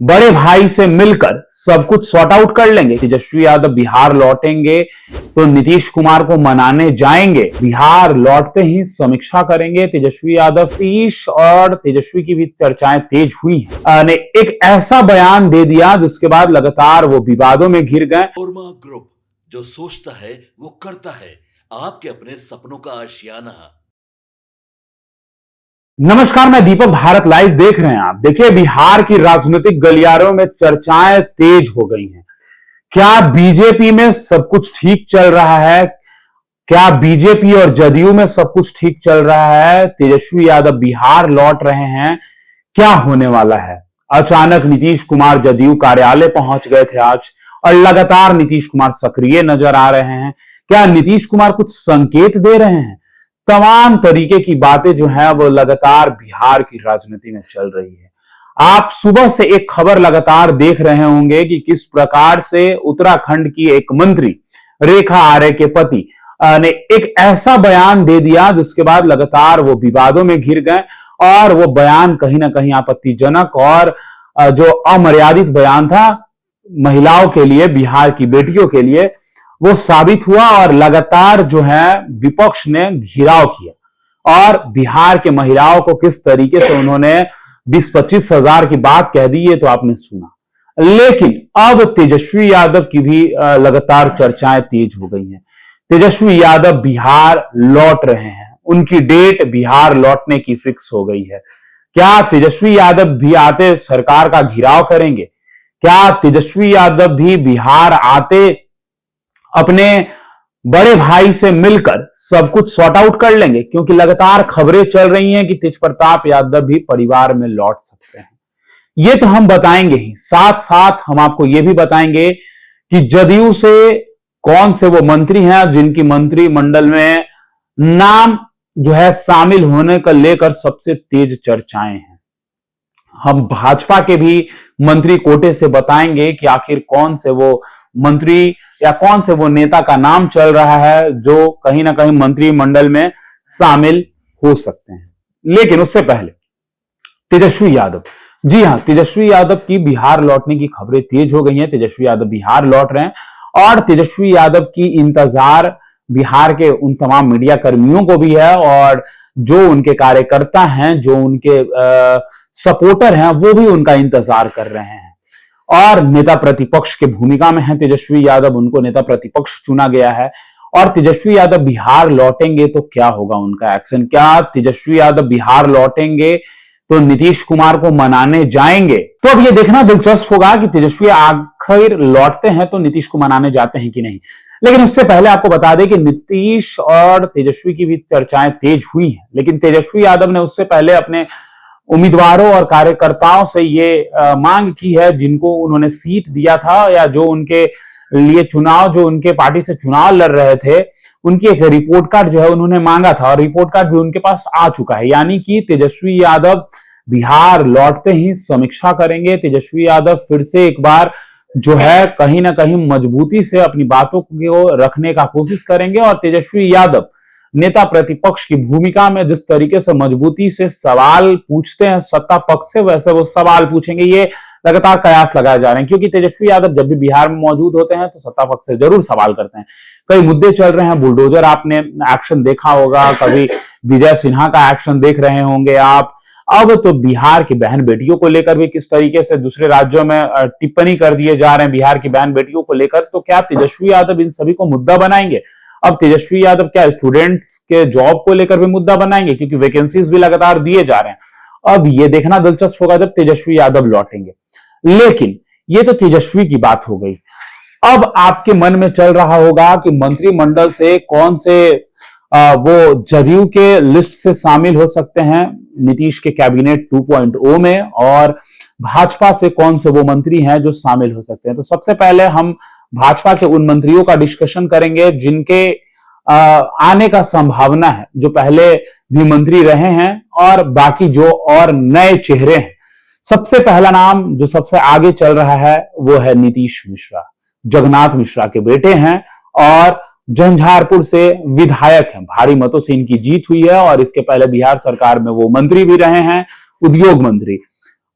बड़े भाई से मिलकर सब कुछ सॉर्ट आउट कर लेंगे। तेजस्वी यादव बिहार लौटेंगे तो नीतीश कुमार को मनाने जाएंगे। बिहार लौटते ही समीक्षा करेंगे तेजस्वी यादव। नीतीश और तेजस्वी की भी चर्चाएं तेज हुई हैं। ने एक ऐसा बयान दे दिया जिसके बाद लगातार वो विवादों में घिर गए। ओरमा ग्रुप, जो सोचता है वो करता है, आपके अपने सपनों का आशियाना। नमस्कार, मैं दीपक, भारत लाइव देख रहे हैं आप। देखिए, बिहार की राजनीतिक गलियारों में चर्चाएं तेज हो गई हैं। क्या बीजेपी में सब कुछ ठीक चल रहा है? क्या बीजेपी और जदयू में सब कुछ ठीक चल रहा है? तेजस्वी यादव बिहार लौट रहे हैं, क्या होने वाला है? अचानक नीतीश कुमार जदयू कार्यालय पहुंच गए थे आज, और लगातार नीतीश कुमार सक्रिय नजर आ रहे हैं। क्या नीतीश कुमार कुछ संकेत दे रहे हैं? तमाम तरीके की बातें जो है वो लगातार बिहार की राजनीति में चल रही है। आप सुबह से एक खबर लगातार देख रहे होंगे कि किस प्रकार से उत्तराखंड की एक मंत्री रेखा आर्य के पति ने एक ऐसा बयान दे दिया जिसके बाद लगातार वो विवादों में घिर गए, और वो बयान कहीं ना कहीं आपत्तिजनक और जो अमर्यादित बयान था महिलाओं के लिए, बिहार की बेटियों के लिए, वो साबित हुआ। और लगातार जो है विपक्ष ने घेराव किया और बिहार के महिलाओं को किस तरीके से उन्होंने 20-25 हजार की बात कह दी, ये तो आपने सुना। लेकिन अब तेजस्वी यादव की भी लगातार चर्चाएं तेज हो गई हैं। तेजस्वी यादव बिहार लौट रहे हैं, उनकी डेट बिहार लौटने की फिक्स हो गई है। क्या तेजस्वी यादव भी आते सरकार का घेराव करेंगे? क्या तेजस्वी यादव भी बिहार आते अपने बड़े भाई से मिलकर सब कुछ सॉर्ट आउट कर लेंगे? क्योंकि लगातार खबरें चल रही हैं कि तेज प्रताप यादव भी परिवार में लौट सकते हैं। ये तो हम बताएंगे ही, साथ साथ हम आपको यह भी बताएंगे कि जदयू से कौन से वो मंत्री हैं जिनकी मंत्रिमंडल में नाम जो है शामिल होने को लेकर सबसे तेज चर्चाएं हैं। हम भाजपा के भी मंत्री कोटे से बताएंगे कि आखिर कौन से वो मंत्री या कौन से वो नेता का नाम चल रहा है जो कहीं ना कहीं मंत्रिमंडल में शामिल हो सकते हैं। लेकिन उससे पहले तेजस्वी यादव, जी हां, तेजस्वी यादव की बिहार लौटने की खबरें तेज हो गई हैं। तेजस्वी यादव बिहार लौट रहे हैं, और तेजस्वी यादव की इंतजार बिहार के उन तमाम मीडिया कर्मियों को भी है, और जो उनके कार्यकर्ता हैं, जो उनके सपोर्टर हैं, वो भी उनका इंतजार कर रहे हैं। और नेता प्रतिपक्ष के भूमिका में है तेजस्वी यादव, उनको नेता प्रतिपक्ष चुना गया है। और तेजस्वी यादव बिहार लौटेंगे तो क्या होगा उनका एक्शन? क्या तेजस्वी यादव बिहार लौटेंगे तो नीतीश कुमार को मनाने जाएंगे? तो अब ये देखना दिलचस्प होगा कि तेजस्वी आखिर लौटते हैं तो नीतीश को मनाने जाते हैं कि नहीं। लेकिन उससे पहले आपको बता दें कि नीतीश और तेजस्वी की भी चर्चाएं तेज हुई हैं, लेकिन तेजस्वी यादव ने उससे पहले अपने उम्मीदवारों और कार्यकर्ताओं से ये मांग की है, जिनको उन्होंने सीट दिया था या जो उनके लिए चुनाव, जो उनके पार्टी से चुनाव लड़ रहे थे, उनकी एक रिपोर्ट कार्ड जो है उन्होंने मांगा था, और रिपोर्ट कार्ड भी उनके पास आ चुका है। यानी कि तेजस्वी यादव बिहार लौटते ही समीक्षा करेंगे। तेजस्वी यादव फिर से एक बार जो है कहीं ना कहीं मजबूती से अपनी बातों को रखने का कोशिश करेंगे, और तेजस्वी यादव नेता प्रतिपक्ष की भूमिका में जिस तरीके से मजबूती से सवाल पूछते हैं सत्ता पक्ष से, वैसे वो सवाल पूछेंगे। ये लगातार कयास लगाए जा रहे हैं, क्योंकि तेजस्वी यादव जब भी बिहार में मौजूद होते हैं तो सत्ता पक्ष से जरूर सवाल करते हैं। कई मुद्दे चल रहे हैं, बुलडोजर आपने एक्शन देखा होगा, कभी विजय सिन्हा का एक्शन देख रहे होंगे आप। अब तो बिहार की बहन बेटियों को लेकर भी किस तरीके से दूसरे राज्यों में टिप्पणी कर दिए जा रहे हैं बिहार की बहन बेटियों को लेकर। तो क्या तेजस्वी यादव इन सभी को मुद्दा बनाएंगे? अब तेजस्वी यादव क्या स्टूडेंट्स के जॉब को लेकर भी मुद्दा बनाएंगे? क्योंकि वैकेंसीज भी लगातार दिए जा रहे हैं। अब ये देखना दिलचस्प होगा जब तेजस्वी यादव लौटेंगे। लेकिन ये तो तेजस्वी की बात हो गई। अब आपके मन में चल रहा होगा कि मंत्रिमंडल से कौन से वो जदयू के लिस्ट से शामिल हो सकते हैं नीतीश के कैबिनेट 2.0 में, और भाजपा से कौन से वो मंत्री हैं जो शामिल हो सकते हैं। तो सबसे पहले हम भाजपा के उन मंत्रियों का डिस्कशन करेंगे जिनके आने का संभावना है, जो पहले भी मंत्री रहे हैं, और बाकी जो और नए चेहरे हैं। सबसे पहला नाम जो सबसे आगे चल रहा है वो है नीतीश मिश्रा। जगन्नाथ मिश्रा के बेटे हैं और झंझारपुर से विधायक हैं। भारी मतों से इनकी जीत हुई है, और इसके पहले बिहार सरकार में वो मंत्री भी रहे हैं, उद्योग मंत्री।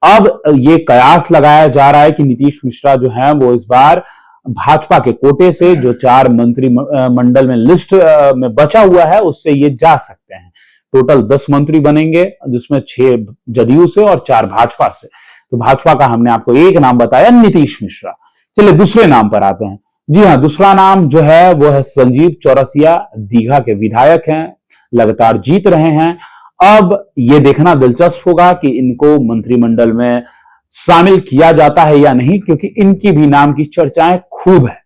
अब ये कयास लगाया जा रहा है कि नीतीश मिश्रा जो है वो इस बार भाजपा के कोटे से जो 4 मंत्री मंडल में लिस्ट में बचा हुआ है उससे ये जा सकते हैं। टोटल 10 मंत्री बनेंगे, जिसमें 6 जदयू से और 4 भाजपा से। तो भाजपा का हमने आपको एक नाम बताया, नीतीश मिश्रा। चलिए दूसरे नाम पर आते हैं। जी हाँ, दूसरा नाम जो है वो है संजीव चौरसिया, दीघा के विधायक हैं, लगातार जीत रहे हैं। अब ये देखना दिलचस्प होगा कि इनको मंत्रिमंडल में शामिल किया जाता है या नहीं, क्योंकि इनकी भी नाम की चर्चाएं खूब है।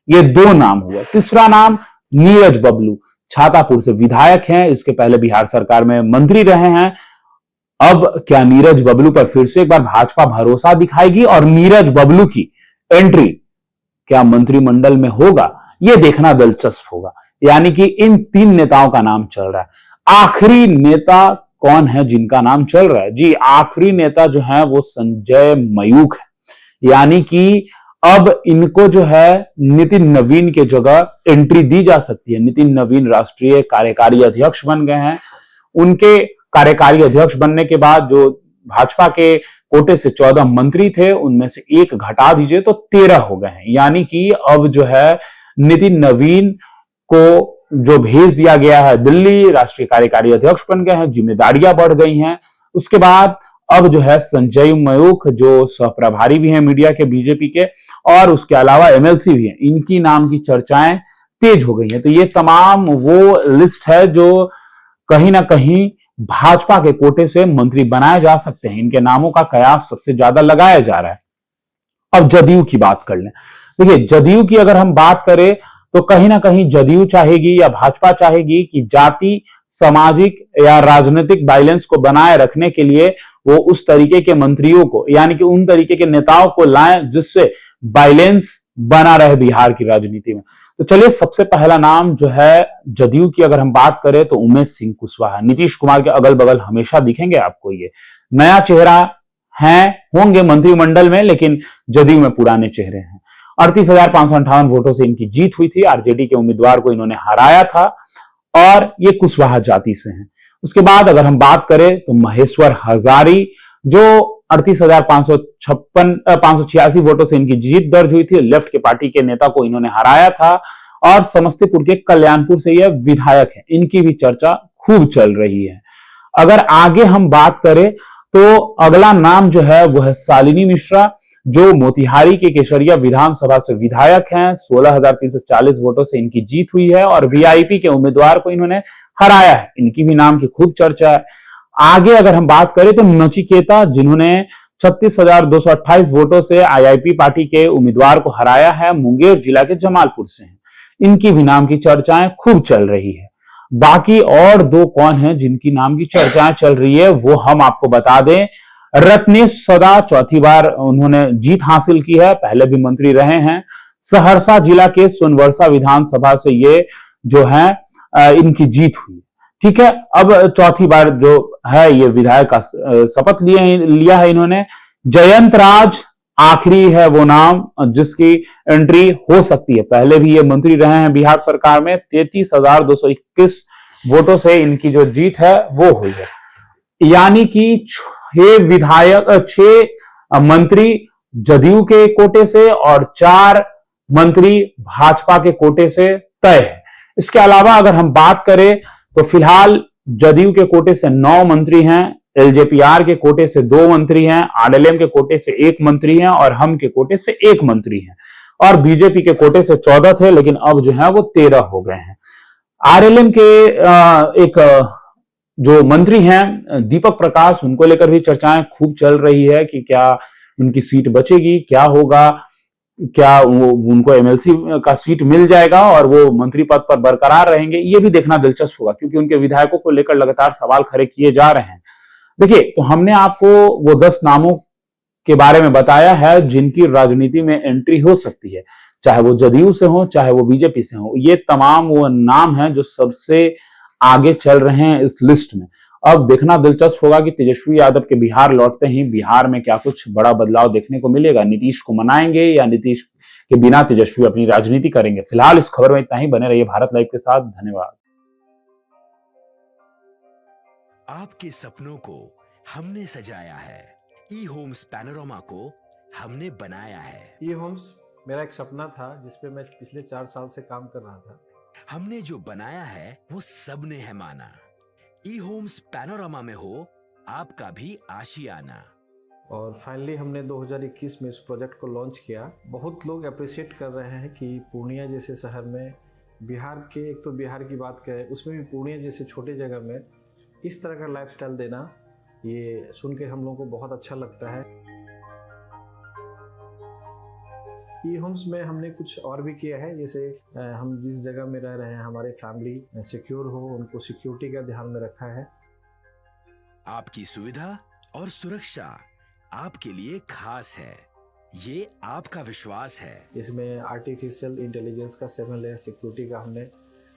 ये 2 नाम हुआ। तीसरा नाम नीरज बबलू, छातापुर से विधायक हैं, इसके पहले बिहार सरकार में मंत्री रहे हैं। अब क्या नीरज बबलू पर फिर से एक बार भाजपा भरोसा दिखाएगी और नीरज बबलू की एंट्री क्या मंत्रिमंडल में होगा, यह देखना दिलचस्प होगा। यानी कि इन 3 नेताओं का नाम चल रहा है। आखिरी नेता कौन है जिनका नाम चल रहा है? जी, आखिरी नेता जो है वो संजय मयूख है। यानी कि अब इनको जो है नितिन नवीन के जगह एंट्री दी जा सकती है। नितिन नवीन राष्ट्रीय कार्यकारी अध्यक्ष बन गए हैं। उनके कार्यकारी अध्यक्ष बनने के बाद जो भाजपा के कोटे से 14 मंत्री थे उनमें से एक घटा दीजिए तो 13 हो गए हैं। यानी कि अब जो है नितिन नवीन को जो भेज दिया गया है दिल्ली, राष्ट्रीय कार्यकारी अध्यक्ष बन गए हैं, जिम्मेदारियां बढ़ गई हैं। उसके बाद अब जो है संजय मयूख जो सहप्रभारी भी हैं मीडिया के बीजेपी के, और उसके अलावा एमएलसी भी हैं, इनकी नाम की चर्चाएं तेज हो गई हैं। तो ये तमाम वो लिस्ट है जो कहीं ना कहीं भाजपा के कोटे से मंत्री बनाए जा सकते हैं। इनके नामों का कयास सबसे ज्यादा लगाया जा रहा है। अब जदयू की बात कर लें। देखिए, जदयू की अगर हम बात करें तो कहीं ना कहीं जदयू चाहेगी या भाजपा चाहेगी कि जाति, सामाजिक या राजनीतिक बैलेंस को बनाए रखने के लिए वो उस तरीके के मंत्रियों को, यानी कि उन तरीके के नेताओं को लाएं जिससे बैलेंस बना रहे बिहार की राजनीति में। तो चलिए, सबसे पहला नाम जो है जदयू की अगर हम बात करें तो उमेश सिंह कुशवाहा। नीतीश कुमार के अगल बगल हमेशा दिखेंगे आपको। ये नया चेहरा है, होंगे मंत्रिमंडल में, लेकिन जदयू में पुराने चेहरे हैं। 38,558 वोटों से इनकी जीत हुई थी। आरजेडी के उम्मीदवार को इन्होंने हराया था और ये कुशवाहा जाति से हैं। उसके बाद अगर हम बात करें तो महेश्वर हजारी, जो 38,586 वोटों से इनकी जीत दर्ज हुई थी। लेफ्ट के पार्टी के नेता को इन्होंने हराया था और समस्तीपुर के कल्याणपुर से यह विधायक है। इनकी भी चर्चा खूब चल रही है। अगर आगे हम बात करें तो अगला नाम जो है वो है शालिनी मिश्रा, जो मोतिहारी के केसरिया विधानसभा से विधायक हैं। 16,340 वोटों से इनकी जीत हुई है और वीआईपी के उम्मीदवार को इन्होंने हराया है। इनकी भी नाम की खूब चर्चा है। आगे अगर हम बात करें तो नचिकेता, जिन्होंने 36,228 वोटों से आईआईपी पार्टी के उम्मीदवार को हराया है, मुंगेर जिला के जमालपुर से हैं। इनकी भी नाम की चर्चाएं खूब चल रही है। बाकी और 2 कौन हैं जिनकी नाम की चर्चाएं चल रही है वो हम आपको बता दें। रत्नेश सदा, चौथी बार उन्होंने जीत हासिल की है, पहले भी मंत्री रहे हैं। सहरसा जिला के सोनवर्षा विधानसभा से ये जो है इनकी जीत हुई। ठीक है, अब चौथी बार जो है ये विधायक का शपथ लिया है इन्होंने। जयंत राज आखिरी है वो नाम जिसकी एंट्री हो सकती है। पहले भी ये मंत्री रहे हैं बिहार सरकार में। 33,221 वोटों से इनकी जो जीत है वो हुई है। यानी कि 6 मंत्री जदयू के कोटे से और 4 मंत्री भाजपा के कोटे से तय है। इसके अलावा अगर हम बात करें तो फिलहाल जदयू के कोटे से 9 मंत्री हैं, एलजेपीआर के कोटे से 2 मंत्री हैं, आरएलएम के कोटे से 1 मंत्री हैं और हम के कोटे से 1 मंत्री हैं। और बीजेपी के कोटे से 14 थे, लेकिन अब जो है वो 13 हो गए हैं। आरएलएम के एक जो मंत्री हैं दीपक प्रकाश, उनको लेकर भी चर्चाएं खूब चल रही है कि क्या उनकी सीट बचेगी, क्या होगा, क्या उनको एमएलसी का सीट मिल जाएगा और वो मंत्री पद पर बरकरार रहेंगे। ये भी देखना दिलचस्प होगा क्योंकि उनके विधायकों को लेकर लगातार सवाल खड़े किए जा रहे हैं। देखिए, तो हमने आपको वो 10 नामों के बारे में बताया है जिनकी राजनीति में एंट्री हो सकती है, चाहे वो जदयू से हो चाहे वो बीजेपी से हो। ये तमाम वो नाम हैं जो सबसे आगे चल रहे हैं इस लिस्ट में। अब देखना दिलचस्प होगा कि तेजस्वी यादव के बिहार लौटते ही बिहार में क्या कुछ बड़ा बदलाव देखने को मिलेगा। नीतीश को मनाएंगे या नीतीश के बिना तेजस्वी अपनी राजनीति करेंगे। फिलहाल इस खबर में इतना ही। बने रहिए भारत लाइव के साथ। धन्यवाद। आपके सपनों को हमने सजाया है, ई होम्स पैनोरामा को हमने बनाया है। ई होम्स मेरा एक सपना था जिस पे मैं पिछले 4 साल से काम कर रहा था। हमने जो बनाया है वो सबने है माना। ई होम्स पैनोरामा में हो आपका भी आशियाना। और फाइनली हमने 2021 में इस प्रोजेक्ट को लॉन्च किया। बहुत लोग अप्रिशिएट कर रहे हैं कि पूर्णिया जैसे शहर में, बिहार के, एक तो बिहार की बात करें उसमें भी पूर्णिया जैसे छोटे जगह में इस तरह का लाइफस्टाइल देना, ये सुन के हम लोगों को बहुत अच्छा लगता है। ई होम्स में हमने कुछ और भी किया है, जैसे हम जिस जगह में रह रहे हैं हमारे फैमिली सिक्योर हो, उनको सिक्योरिटी का ध्यान में रखा है। आपकी सुविधा और सुरक्षा आपके लिए खास है, ये आपका विश्वास है। इसमें आर्टिफिशियल इंटेलिजेंस का 7 लेयर सिक्योरिटी का हमने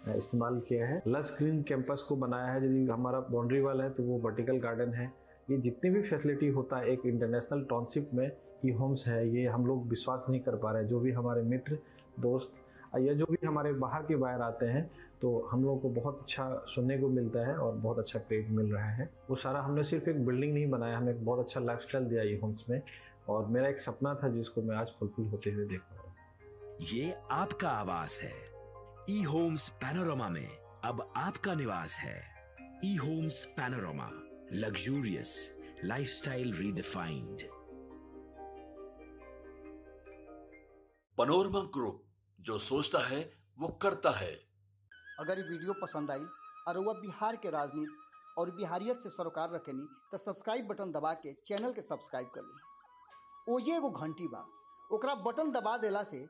इस्तेमाल किया है। लस ग्रीन कैंपस को बनाया है। यदि हमारा बाउंड्री वाल है तो वो वर्टिकल गार्डन है। ये जितनी भी फैसिलिटी होता है एक इंटरनेशनल टाउनशिप में ई होम्स है, ये हम लोग विश्वास नहीं कर पा रहे हैं। जो भी हमारे मित्र दोस्त या जो भी हमारे बाहर के बाहर आते हैं तो हम लोगों को बहुत अच्छा सुनने को मिलता है और बहुत अच्छा क्रेडिट मिल रहा है। वो सारा हमने सिर्फ एक बिल्डिंग नहीं बनाया, हमें एक बहुत अच्छा लाइफस्टाइल दिया ई होम्स में, और मेरा एक सपना था जिसको मैं आज फुलफिल होते हुए देख रहा हूँ। ये आपका आवास है। ई होम्स पैनोरामा में अब आपका निवास है। E homes panorama, luxurious lifestyle redefined. Panorama group, जो सोचता है वो करता है। अगर ये वीडियो पसंद आई और वह बिहार के राजनीति और बिहारियत से सरोकार रखेनी तो सब्सक्राइब बटन दबा के चैनल के सब्सक्राइब कर ली। ओजे एगो घंटी बा, ओकरा बटन दबा देला से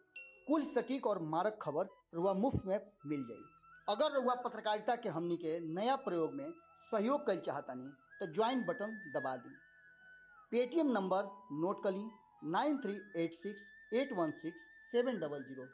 कुल सटीक और मारक खबर रुआ मुफ्त में मिल जाई। अगर रुआ पत्रकारिता के हमनी के नया प्रयोग में सहयोग कर चाहतानी तो ज्वाइन बटन दबा दी। पेटीएम नंबर नोट कर ली 9386816700।